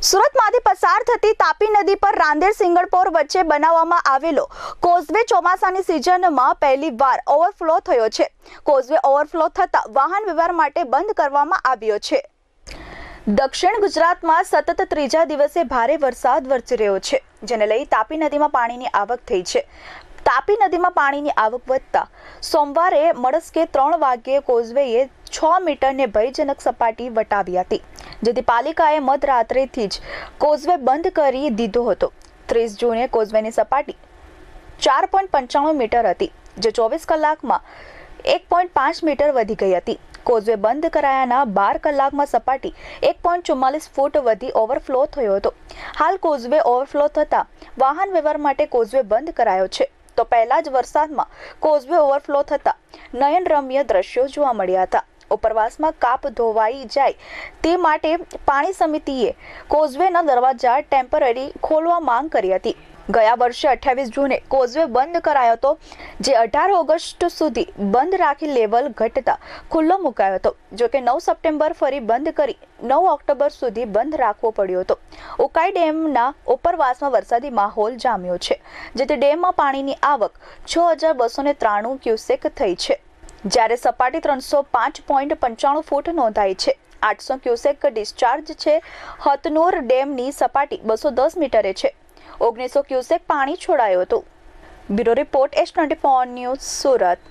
સુરતમાંથી પસાર થતી તાપી નદી પર રાંદેર સિંગણપોર વચ્ચે બનાવવામાં આવેલો કોઝવે ચોમાસાની સિઝનમાં પહેલીવાર ઓવરફ્લો થયો છે. કોઝવે ઓવરફ્લો થતા વાહન વ્યવહાર માટે બંધ કરવામાં આવ્યો છે. દક્ષિણ ગુજરાતમાં સતત ત્રીજા દિવસે ભારે વરસાદ વરસી રહ્યો છે, જેને લઈ તાપી નદીમાં પાણીની આવક થઈ છે. તાપી નદીમાં પાણીની આવક વધતા સોમવારે મળસ્કે 3 વાગ્યે કોઝવેએ 6 મીટરને ભયજનક સપાટી વટાવી હતી, જેથી પાલિકાએ મધરાત્રેથી જ કોઝવે બંધ કરી દીધો હતો. 30 જૂને કોઝવેની સપાટી 4.95 મીટર હતી, જે 24 કલાકમાં 1.5 મીટર વધી ગઈ હતી. કોઝવે બંધ કરાયાના 12 કલાકમાં સપાટી 1.44 ફૂટ વધી ઓવરફ્લો થયો હતો. હાલ કોઝવે ઓવરફ્લો થતા વાહન વ્યવહાર માટે કોઝવે બંધ કરાયો છે. તો પહેલા જ વરસાદમાં કોઝવે ઓવરફ્લો થતા નયનરમ્ય દ્રશ્યો જોવા મળ્યા હતા. ઉપરવાસમાં કાપ ધોવાઈ જાય તે માટે પાણી સમિતિએ કોઝવેના દરવાજા ટેમ્પરરી ખોલવા માંગ કરી હતી. ગયા વર્ષે 28 જૂને કોઝવે બંધ કરાયો હતો, જે 18 ઓગસ્ટ સુધી બંધ રાખી લેવલ ઘટતા ખુલ્લો મુકાયો હતો. જોકે 9 સપ્ટેમ્બર ફરી બંધ કરી 9 ઓક્ટોબર સુધી બંધ રાખવો પડ્યો હતો. ઉકાઈ ડેમના ઉપરવાસમાં વરસાદી માહોલ જામ્યો છે, જેથી ડેમમાં પાણીની આવક 6293 ક્યુસેક થઈ છે, જ્યારે સપાટી 305.95 ફૂટ નોંધાઈ છે. 800 ક્યુસેક ડિસ્ચાર્જ છે. હથનોર ડેમની સપાટી 210 મીટરે છે. 1900 ક્યુસેક પાણી છોડાયું હતું. Bureau report S24 news, Surat.